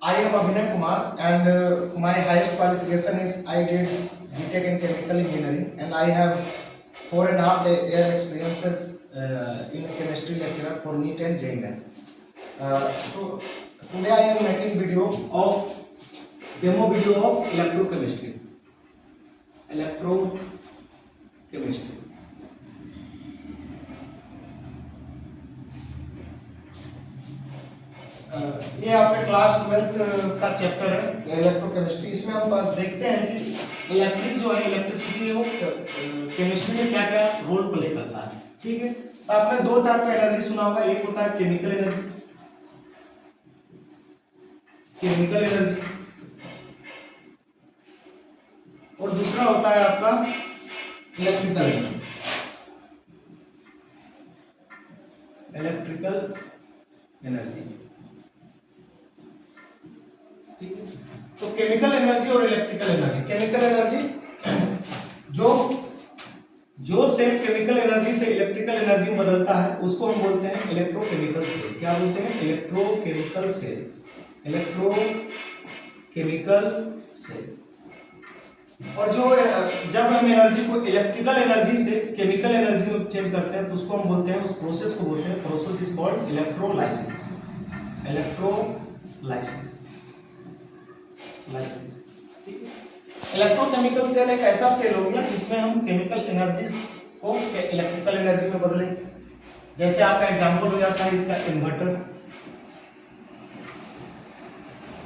I am Abhinay Kumar and my highest qualification is I did BTech in Chemical Engineering and I have 4.5 year experiences in chemistry lecturer for NEET and JEE Mains. So today I am making video of demo video of electrochemistry. Electrochemistry. ये आपके class 12th का chapter है electrochemistry. इसमें हम देखते हैं कि electric जो है इलेक्ट्रिसिटी वो केमिस्ट्री में क्या क्या रोल प्ले करता है। ठीक है, तो आपने दो टाइप का एनर्जी सुना होगा, एक होता है केमिकल एनर्जी, केमिकल एनर्जी, और दूसरा होता है आपका इलेक्ट्रिकल एनर्जी, इलेक्ट्रिकल एनर्जी। ठीक है, तो केमिकल एनर्जी और इलेक्ट्रिकल एनर्जी। केमिकल एनर्जी जो सेल केमिकल एनर्जी से इलेक्ट्रिकल एनर्जी में बदलता है उसको हम बोलते हैं इलेक्ट्रोकेमिकल सेल। क्या बोलते हैं? Electrochemical cell, electrochemical cell. और जो जब हम एनर्जी को इलेक्ट्रिकल एनर्जी से केमिकल एनर्जी में चेंज करते हैं तो उसको हम बोलते हैं, उस प्रोसेस को बोलते हैं, process is called electrolysis. Electrolysis. Electrochemical cell एक ऐसा सेल हो गया जिसमें हम केमिकल एनर्जी को इलेक्ट्रिकल एनर्जी में बदलेंगे। जैसे आपका एग्जांपल हो जाता है इसका इन्वर्टर।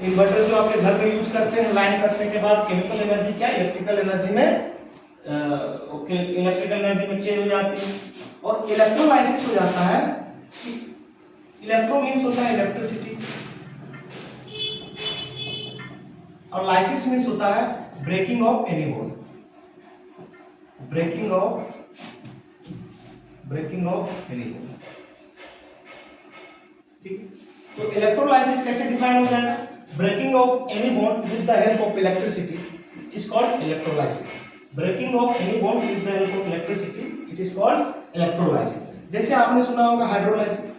इन्वर्टर जो आपके घर में यूज करते हैं, लाइन करने के बाद केमिकल एनर्जी क्या इलेक्ट्रिकल एनर्जी में चेंज हो जाती है। और इलेक्ट्रोलाइसिस हो जाता है, इलेक्ट्रो मींस होता है इलेक्ट्रिसिटी और लाइसिस मींस होता है breaking of any bond, breaking of any bond. ठीक, तो इलेक्ट्रोलाइसिस कैसे डिफाइन हो जाएगा? Breaking of any bond with the help of electricity is called electrolysis. Breaking of any bond with the help of electricity it is called electrolysis. जैसे आपने सुना होगा hydrolysis.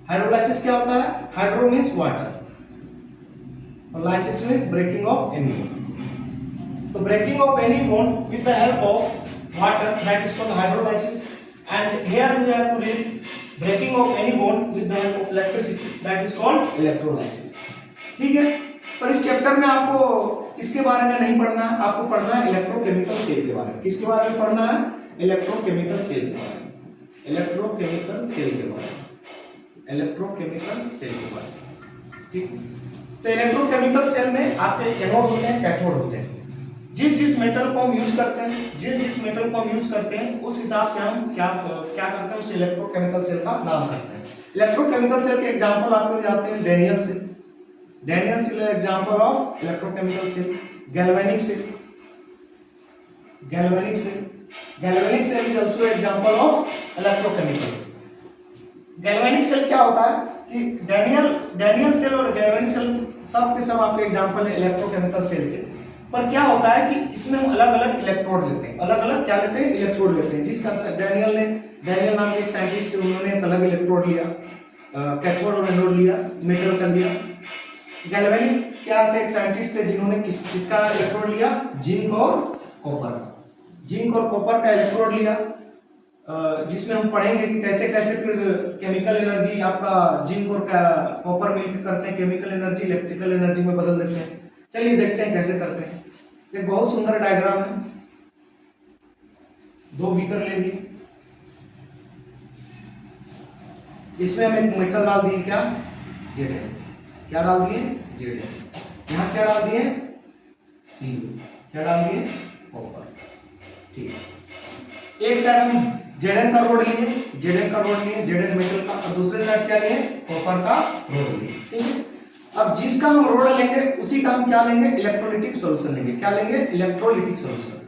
Hydrolysis क्या होता है? हाइड्रो मींस वाटर और lysis means breaking of any bond. तो breaking of any bond with the help of water that is called hydrolysis, and here we have to read breaking of any bond with the help of electricity that is called electrolysis. ठीक है, पर इस chapter में आपको इसके बारे में नहीं पढ़ना है, आपको पढ़ना है इलेक्ट्रोकेमिकल सेल के बारे में। किसके बारे में पढ़ना है? इलेक्ट्रोकेमिकल सेल के बारे में, इलेक्ट्रोकेमिकल सेल के बारे में, इलेक्ट्रोकेमिकल सेल के बारे में। ठीक, तो इलेक्ट्रोकेमिकल सेल में आपके एनोड होते हैं, कैथोड होते हैं। जिस मेटल को हम यूज करते हैं, जिस मेटल को हम यूज करते हैं उस हिसाब से हम क्या करते हैं, उस इलेक्ट्रोकेमिकल सेल का नाम करते हैं। इलेक्ट्रोकेमिकल सेल के एग्जांपल आपको जाते हैं डैनियल सेल। डैनियल सेल है example of electrochemical cell. Galvanic cell, galvanic cell, galvanic cell is also example of electrochemical cell. Galvanic cell क्या होता है कि डैनियल सेल और गैल्वेनिक सेल सब के सब आपके एग्जांपल है इलेक्ट्रोकेमिकल सेल के। पर क्या होता है कि इसमें हम अलग अलग इलेक्ट्रोड लेते हैं, अलग अलग क्या लेते हैं? इलेक्ट्रोड लेते हैं। जिसका डैनियल नाम के एक साइंटिस्ट, उन्होंने एक अलग इलेक्ट्रोड लिया, कैथोड और एनोड लिया, मेटल का लिया। गैल्वेनिक क्या थे? एक साइंटिस्ट थे जिन्होंने किसका इलेक्ट्रोड लिया? जिंक और कॉपर, जिंक और कॉपर का इलेक्ट्रोड लिया, जिसमें हम पढ़ेंगे कि कैसे कैसे फिर केमिकल एनर्जी आपका जिंक और कॉपर मिलकर करते हैं, केमिकल एनर्जी इलेक्ट्रिकल एनर्जी में बदल देते हैं। चलिए देखते हैं कैसे करते हैं। एक बहुत सुंदर डायग्राम है। दो बीकर ले लिए, इसमें हम एक मेटल डाल दिए, क्या? Zn। क्या डाल दिए? Zn। यहाँ क्या डाल दिए? Cu। क्या डाल दिए? कॉपर। ठीक है, एक साइड हम Zn का रोड लिए, Zn मेटल का, और दूसरे साइड क्या लिए? कॉपर का रोड लिए। ठीक है, अब जिसका हम रोड लेंगे उसी का हम क्या लेंगे? इलेक्ट्रोलिटिक सॉल्यूशन लेंगे। क्या लेंगे? Electrolytic solution,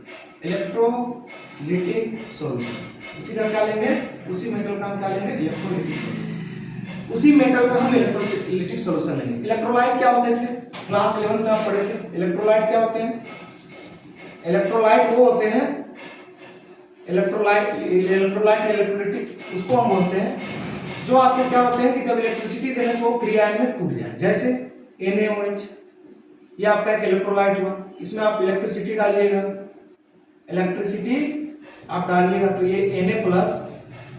electrolytic solution. उसी का क्या लेंगे? उसी मेटल का हम क्या लेंगे? Electrolytic solution. उसी मेटल का हम इलेक्ट्रोलिटिक सॉल्यूशन लेंगे। इलेक्ट्रोलाइट क्या होते थे? क्लास 11 में आप पढ़े थे। इलेक्ट्रोलाइट क्या होते हैं? इलेक्ट्रोलाइट वो होते हैं, इलेक्ट्रोलाइट इलेक्ट्रोलिटिक उसको हम बोलते हैं जो आपके क्या होते हैं कि जब इलेक्ट्रिसिटी देने से वो फ्री आयन में टूट जाए, जैसे NaOH, ये आपका एक इलेक्ट्रोलाइट हुआ, इसमें आप इलेक्ट्रिसिटी डालिएगा, इलेक्ट्रिसिटी आप डालिएगा तो ये Na plus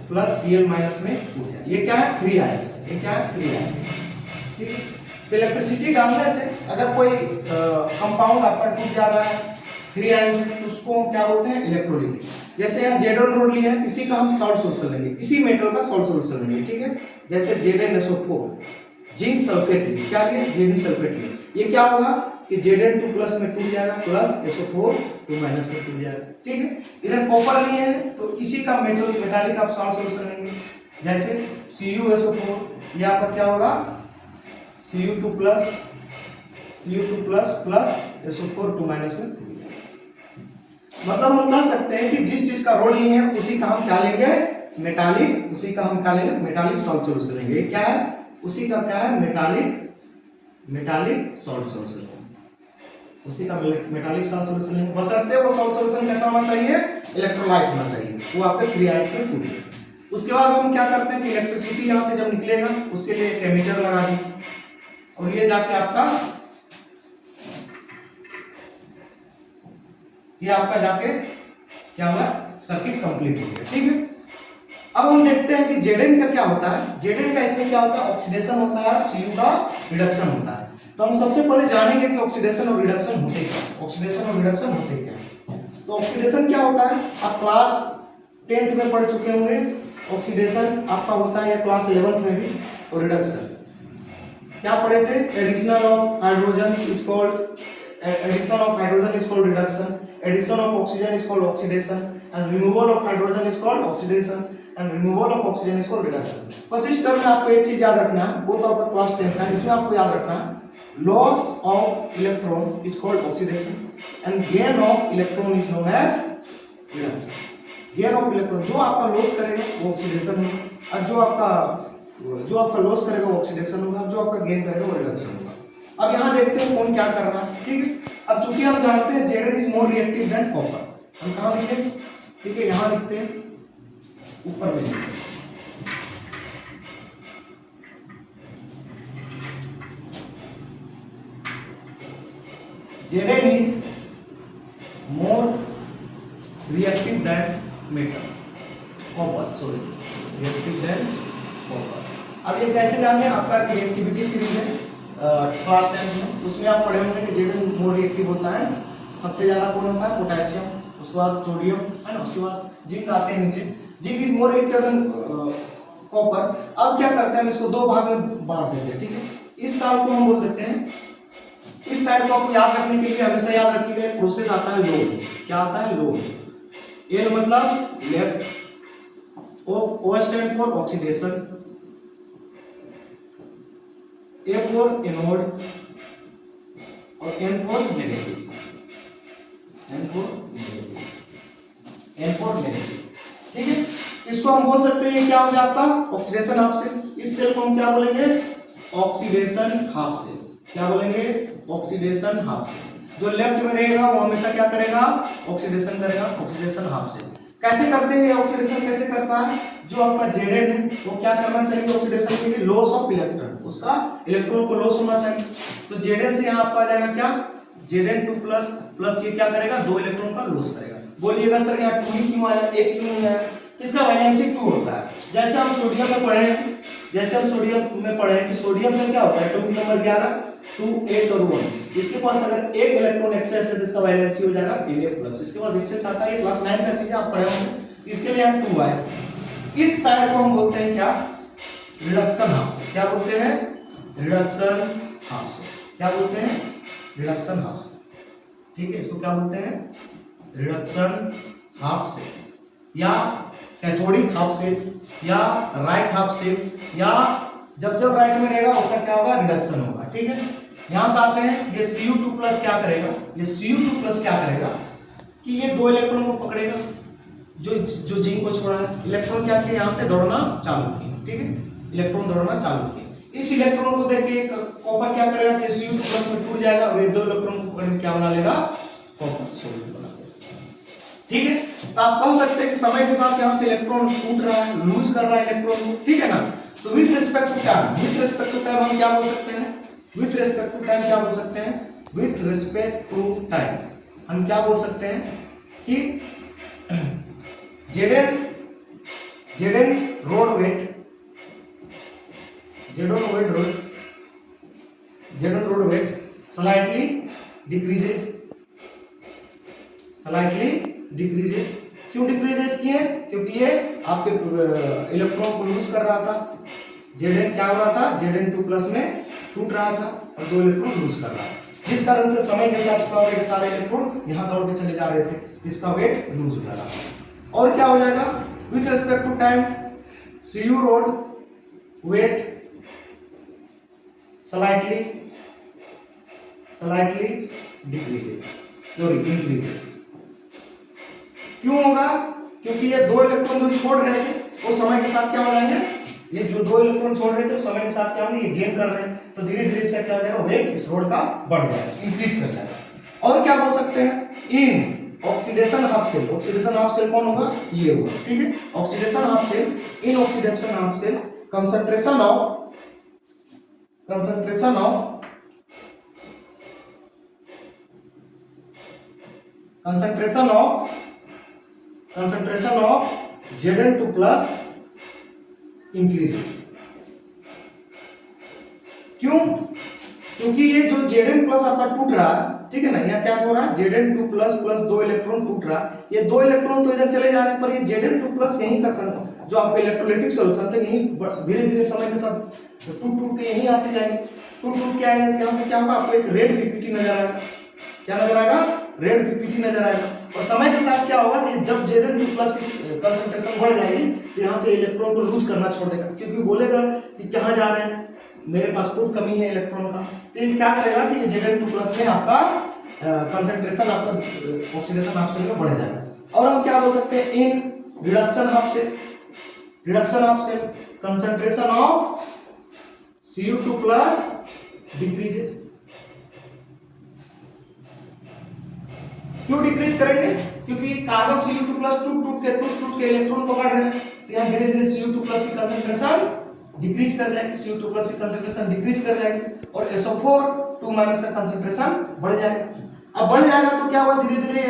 plus Cl minus में टूट जाए, ये क्या है फ्री आयंस, ये क्या है फ्री आयंस, ठीक है। तो इलेक्ट्रिसिटी डालने से अगर कोई कंपाउंड आपका टूट जा रहा है फ्री आयंस में, तो उसको हम क्या बोलते हैं इलेक्ट्रोलिटिक। जैसे यहाँ Zn रोड लिया है, इसी का हम सॉल्ट सोल्यूशन लेंगे, इसी मेटल का सॉल्ट सोल्यूशन लेंगे, ठीक है। जैसे ZnSO4 जिंक सल्फेट लिया, क्या लिया जिंक सल्फेट लिया, ये क्या होगा कि Zn2 प्लस में टूट जाएगा प्लस SO4 2 माइनस में टूट जाएगा, ठीक है। इधर कॉपर लिए हैं तो इसी का मेटालिक आप सॉल्ट सोल्यूशन लेंगे, जैसे CuSO4, ये आपका क्या होगा Cu2 plus plus SO4 2 minus में। मतलब हम कह सकते हैं कि जिस चीज का रोल लिए हैं उसी का हम क्या लेंगे मेटालिक, उसी का हम क्या लेंगे मेटालिक सॉल्ट सोल्यूशन लेंगे, क्या है उसी का क्या है मेटालिक सॉल्ट सोल्यूशन, उसी का मेटालिक सॉल्ट सोल्यूशन लेंगे, बशर्ते वो सॉल्ट सोल्यूशन कैसा होना चाहिए इलेक्ट्रोलाइट होना चाहिए, वो आपके फ्री आयंस में टूटे। उसके बाद हम क्या करते हैं कि इलेक्ट्रिसिटी यहाँ से जब निकलेगा उसके लिए एक एमीटर लगा दी, और ये जाके आपका जाके क्या हुआ सर्किट कंप्लीट हो गया, ठीक है। अब हम देखते हैं कि Zn का क्या होता है, Zn का इसमें क्या होता है ऑक्सीडेशन होता है, Cu का रिडक्शन होता है। तो हम सबसे पहले जानेंगे कि ऑक्सीडेशन और रिडक्शन होते क्या, ऑक्सीडेशन और रिडक्शन होते क्या। तो ऑक्सीडेशन क्या होता है, आप क्लास 10th में पढ़ चुके होंगे, ऑक्सीडेशन आपका होता है क्लास 11th में भी। और रिडक्शन क्या पढ़े थे, addition of hydrogen is called reduction, addition of oxygen is called oxidation, and removal of hydrogen is called oxidation, and removal of oxygen is called reduction। बस इस टर्म में आपको एक चीज याद रखना है, वो तो आपका क्लास 10 का, इसमें आपको याद रखना है loss of electron is called oxidation and gain of electron is known as reduction। gain of electron जो आपका लॉस करेगा वो ऑक्सीडेशन होगा, और जो आपका लॉस करेगा वो ऑक्सीडेशन होगा, जो आपका गेन करेगा वो रिडक्शन होगा। अब यहाँ देखते हैं कौन क्या कर रहा है, ठीक है। अब चूंकि हम जानते हैं Zn is more reactive than copper, हम कहाँ लिखते हैं, ठीक है यहाँ लिखते हैं, ऊपर में लिखते हैं Zn is more reactive than metal copper, sorry reactive than copper. अब ये कैसे जाने, आपका रिएक्टिविटी सीरीज है क्लास 10 में, उसमें आप पढ़े होंगे कि Zn मोर रिएक्टिव होता है, सबसे ज्यादा कौन होता है पोटेशियम, उसके बाद सोडियम है ना, उसके बाद जिंक आते हैं नीचे, zinc is more reactive than copper. अब क्या करते हैं हम इसको दो भाग में बांट देते हैं, ठीक है। इस साल को हम बोल देते हैं, इस साइड को आपको याद रखने के लिए हमेशा याद रखिएगा प्रोसेस आता है लोड, क्या आता है लोड, एल मतलब left, O stand for oxidation, A for anode और N for negative, N for negative, ठीक है। इसको हम बोल सकते हैं क्या हो गया आपका ऑक्सीडेशन हाफ सेल। इस सेल को हम क्या बोलेंगे ऑक्सीडेशन हाफ सेल, क्या बोलेंगे ऑक्सीडेशन हाफ सेल। जो लेफ्ट में रहेगा वो हमेशा क्या करेगा ऑक्सीडेशन करेगा, ऑक्सीडेशन हाफ सेल। कैसे करते हैं ऑक्सीडेशन, कैसे करता है, जो आपका Zn है वो क्या करना चाहिए ऑक्सीडेशन के लिए, लॉस ऑफ इलेक्ट्रॉन, उसका इलेक्ट्रॉन को लॉस होना चाहिए। तो Zn से यहाँ आपका आ जाएगा क्या Zn2 प्लस प्लस ये क्या करेगा 2 इलेक्ट्रॉन का लॉस करेगा। बोलिएगा सर यहाँ 2 ही क्यों आया, 1 क्यों नहीं आया, इसका वैलेंसी 2 होता है। जैसे हम सोडियम में पढ़े हैं, कि सोडियम में क्या होता है एटॉमिक नंबर 11 2 8 और 1, इसके पास अगर एक इलेक्ट्रॉन एक्सेस है तो इसका वैलेंसी हो जाएगा Na+। इसके पास एक्सेस आता है, ये क्लास 9 का चीज आप पढ़े होंगे, इसके लिए यहाँ 2 आया। इस साइड को हम बोलते हैं क्या रिडक्शन हाफ सेल, क्या बोलते हैं रिडक्शन हाफ सेल, क्या बोलते हैं रिडक्शन हाफ सेल, ठीक है। इसको क्या बोलते हैं रिडक्शन हाफ सेल या कैथोडिक हाफ सेल या राइट हाफ सेल, या जब राइट में रहेगा उसका क्या होगा रिडक्शन होगा, ठीक है। यहां से आते हैं, ये Cu2+ क्या करेगा, ये Cu2+ क्या करेगा कि ये 2 इलेक्ट्रॉन को पकड़ेगा जो जिंक को छोड़ा है, इलेक्ट्रॉन क्या किया यहाँ से दौड़ना चालू किया, ठीक है, इलेक्ट्रॉन दौड़ना चालू किया। इस इलेक्ट्रॉन को देखिए कॉपर क्या करेगा कि Cu2+ में टूट जाएगा और ये 2 इलेक्ट्रॉन को पकड़ के क्या बना लेगा कॉपर सोल्यूट बना लेगा, ठीक है। तो आप कह सकते हैं कि समय के साथ यहाँ से इलेक्ट्रॉन टूट रहा है, लूज कर रहा है इलेक्ट्रॉन को, ठीक है ना। तो with respect to time, with respect to time हम क्या बोल सकते हैं, विथ रिस्पेक्ट टू टाइम क्या बोल सकते हैं, विथ रिस्पेक्ट टू टाइम हम क्या बोल सकते हैं कि Zn rod weight, Zn rod weight slightly decreases, क्यों डिक्रीजेज किए, क्योंकि ये आपके इलेक्ट्रॉन को लूज कर रहा था, जेडन क्या हो रहा था, जेडन 2 प्लस में टूट रहा था और 2 इलेक्ट्रॉन लूज कर रहा था, जिस कारण से समय के साथ सारे इलेक्ट्रॉन यहां दौड़ के चले जा रहे थे, इसका वेट लूज हो जा रहा था। और क्या हो जाएगा, with respect to time CU rod weight slightly increases. क्यों होगा, क्योंकि ये 2 इलेक्ट्रॉन जो छोड़ रहे थे वो समय के साथ क्या हो जाएंगे, ये जो 2 इलेक्ट्रॉन छोड़ रहे थे वो समय के साथ क्या होंगे, ये गेन कर रहे हैं, तो धीरे धीरे इसका क्या हो जाएगा, वेट इस रोड का बढ़ जाएगा, इंक्रीज कर जाएगा। और क्या बोल सकते हैं, इन ऑक्सीडेशन हाफ सेल कौन होगा, ये होगा, ठीक है, oxidation half cell, in oxidation half cell concentration of Zn2 plus increases। क्यों, क्योंकि ये जो Zn प्लस आपका टूट रहा है, ठीक है ना, यहाँ क्या हो रहा है, Zn2 प्लस 2 इलेक्ट्रॉन टूट रहा है, ये 2 इलेक्ट्रॉन तो इधर चले जा रहे हैं, पर ये Zn2 प्लस यहीं का जो आपका इलेक्ट्रोलाइटिक सॉल्यूशन था यहीं धीरे धीरे समय के साथ टूट के यहीं आते जाएंगे, टूट के आएंगे, तो यहाँ से क्या होगा, आपको एक रेड पीपीटी नजर आएगा, क्या नजर आएगा, रेड पीपीटी नजर आएगा। और समय के साथ क्या होगा कि जब Zn2 प्लस की कंसंट्रेशन बढ़ जाएगी तो यहाँ से इलेक्ट्रॉन को लूज करना छोड़ देगा, क्योंकि बोलेगा कि कहाँ जा रहे हैं, मेरे पास खूब कमी है इलेक्ट्रॉन का, तो ये क्या करेगा कि ये Zn2 प्लस में आपका कंसंट्रेशन आपका ऑक्सीडेशन हाफ सेल में बढ़ जाएगा। और हम क्या बोल सकते हैं, in reduction half cell concentration of Cu2 plus decreases. क्यों डिक्रीज करेंगे, क्योंकि कार्बन Cu2 प्लस टूट के इलेक्ट्रॉन पकड़ रहे हैं, तो यहाँ धीरे धीरे Cu2 प्लस की कंसंट्रेशन डिक्रीज कर जाएगी, Cu2 प्लस की कंसंट्रेशन डिक्रीज कर जाएगी और SO4 2 माइनस का कंसंट्रेशन बढ़ जाएगा। अब बढ़ जाएगा तो क्या होगा, धीरे धीरे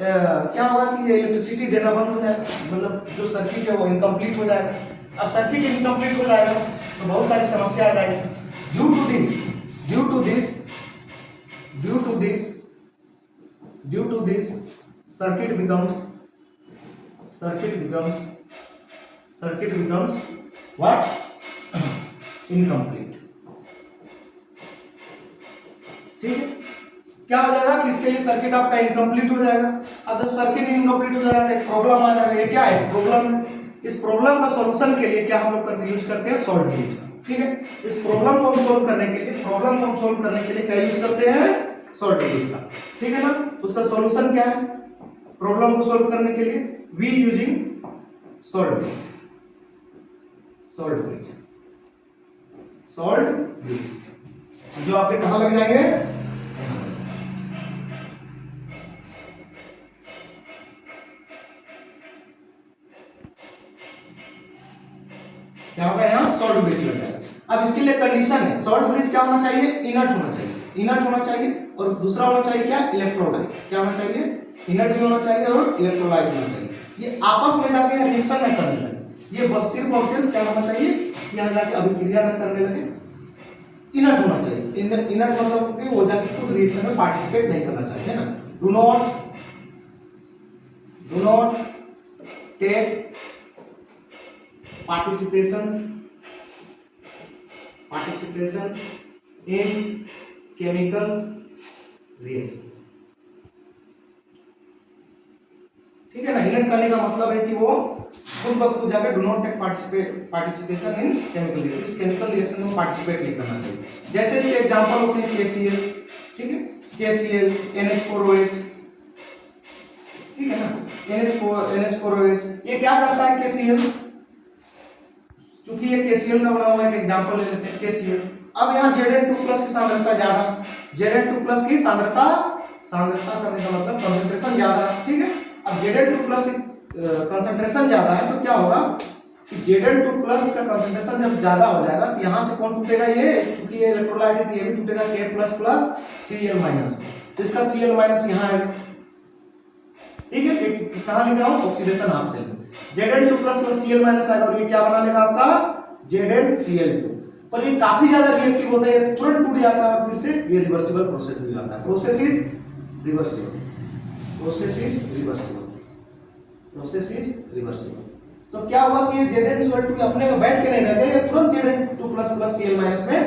क्या होगा कि ये इलेक्ट्रिसिटी देना बंद हो जाएगा, मतलब जो सर्किट है वो इनकम्प्लीट हो जाएगा। अब सर्किट इनकम्प्लीट हो जाएगा तो बहुत सारी समस्या आ जाएगी। Due to this circuit becomes what, incomplete। ठीक है, क्या हो जाएगा कि इसके लिए सर्किट आपका इनकम्प्लीट हो जाएगा। अब जब सर्किट इनकम्प्लीट हो जाएगा तो एक प्रॉब्लम आ जाएगा, ये क्या है, प्रॉब्लम। इस प्रॉब्लम का सॉल्यूशन के लिए क्या हम लोग यूज करते हैं, सॉल्ट ब्लीच का, ठीक है। इस प्रॉब्लम को हम सोल्व करने के लिए क्या यूज करते हैं, सॉल्ट ब्लीच का, ठीक है ना। उसका सॉल्यूशन क्या है, प्रॉब्लम को सोल्व करने के लिए वी यूजिंग सॉल्ट ब्लीच जो आपके कहां लग जाएंगे, क्या होगा, यहाँ सॉल्ट ब्लीच लग जाएगा। अब इसके लिए कंडीशन है, सॉल्ट ब्लीच क्या होना चाहिए, इनर्ट होना चाहिए और दूसरा होना चाहिए क्या, इलेक्ट्रोलाइट। क्या होना चाहिए, इनर्ट भी होना चाहिए और इलेक्ट्रोलाइट होना चाहिए। ये आपस में जाके रिएक्शन न करने लगे, ये बस सिर्फ और सिर्फ क्या होना चाहिए, यहाँ जाके अभिक्रिया न करने लगे, इनर्ट होना चाहिए। इनर्ट मतलब कि वो जाके खुद रिएक्शन में पार्टिसिपेट नहीं करना चाहिए ना। Do not take participation in chemical reaction। ठीक है ना, इनर्ट करने का मतलब है कि वो खुद ब खुद जाकर do not take participation in chemical reaction, इस केमिकल रिएक्शन में पार्टिसिपेट नहीं करना चाहिए। जैसे इसके एग्जांपल होते हैं KCl, ठीक है, KCl, NH4OH, ठीक है ना, NH4OH। ये क्या करता है KCl, क्योंकि ये KCl का बना हुआ एक एग्जांपल ले लेते हैं KCl। अब यहाँ Zn2 प्लस की सांद्रता ज्यादा, Zn2 प्लस की सांद्रता करने का मतलब कंसंट्रेशन ज्यादा, ठीक है। अब Zn2 प्लस की कंसंट्रेशन ज्यादा है तो क्या होगा, कि Zn2 प्लस का कंसंट्रेशन जब ज्यादा हो जाएगा तो यहाँ से कौन टूटेगा, ये चूंकि ये इलेक्ट्रोलाइट है तो ये भी टूटेगा K plus plus Cl minus, तो इसका Cl माइनस यहाँ आएगा। ठीक है, कहाँ लिख रहा हूँ, ऑक्सीडेशन हाफ सेल में Zn2 plus plus Cl minus आएगा और ये क्या बना लेगा आपका ZnCl2। पर ये काफी ज्यादा रिएक्टिव होता है, तुरंत टूट जाता है और फिर से ये रिवर्सिबल प्रोसेस हो जाता है। Process is reversible, process is reversible, process is reversible. तो क्या हुआ कि ये Zn2 अपने में बैठ के नहीं रह गया, ये तुरंत Zn2 plus plus Cl minus में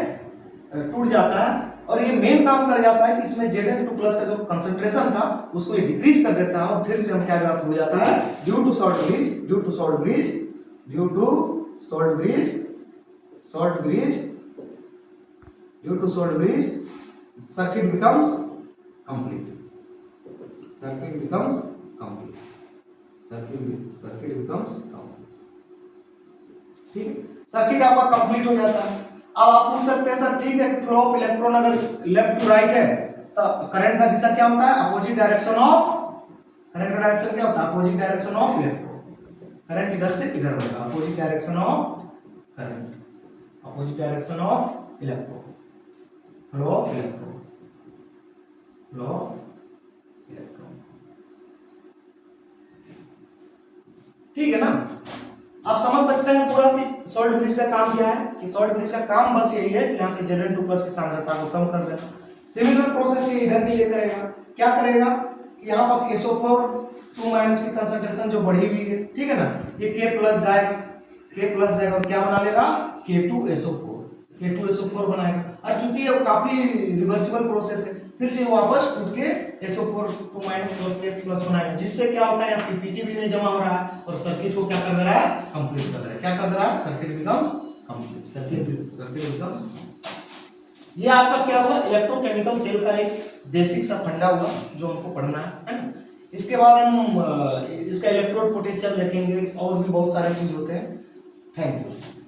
टूट जाता है और ये मेन काम कर जाता है कि इसमें Zn2 प्लस का जो कंसंट्रेशन था उसको ये डिक्रीज कर देता है और फिर से हम क्या हो जाता है, due to salt bridge, due to salt bridge, due to salt bridge, salt breeze, due to salt breeze circuit becomes complete, circuit becomes complete, circuit becomes complete। ठीक है, सर्किट आपका कंप्लीट हो जाता है। अब आप पूछ सकते हैं सर ठीक है कि फ्लो ऑफ इलेक्ट्रॉन अगर लेफ्ट टू राइट है तो करंट का दिशा क्या होता है, अपोजिट डायरेक्शन ऑफ, करंट का डायरेक्शन क्या होता है, opposite direction of electron. Current इधर से इधर बढ़ेगा, opposite direction of current, opposite direction of electron, flow of electron, flow of electron। ठीक है ना, आप समझ सकते हैं पूरा कि सॉल्ट ब्रिज का काम क्या है, कि सॉल्ट ब्रिज का काम बस यही है कि यहाँ से Zn2 प्लस की सांद्रता को कम कर देना। सिमिलर प्रोसेस ये इधर के लिए करेगा, क्या करेगा कि यहाँ पास SO4 2 माइनस की कंसंट्रेशन जो बढ़ी हुई है, ठीक है ना, ये K प्लस जाएगा, K प्लस जाएगा और क्या बना लेगा K2SO4, K2SO4 बनाएगा। और चूंकि ये काफी रिवर्सिबल प्रोसेस है फिर से वापस टूट के SO4 2 minus plus K plus बनाएगा, जिससे क्या होता है पीपीटी भी नहीं जमा हो रहा है और सर्किट को क्या कर दे रहा है, कंप्लीट कर दे रहा है। क्या कर दे रहा है, circuit becomes complete, circuit becomes. ये आपका क्या हुआ, इलेक्ट्रोकेमिकल सेल का एक बेसिक सा फंडा हुआ जो हमको पढ़ना है ना। इसके बाद हम इसका इलेक्ट्रोड पोटेंशियल देखेंगे और भी बहुत सारे चीज होते हैं। Thank you.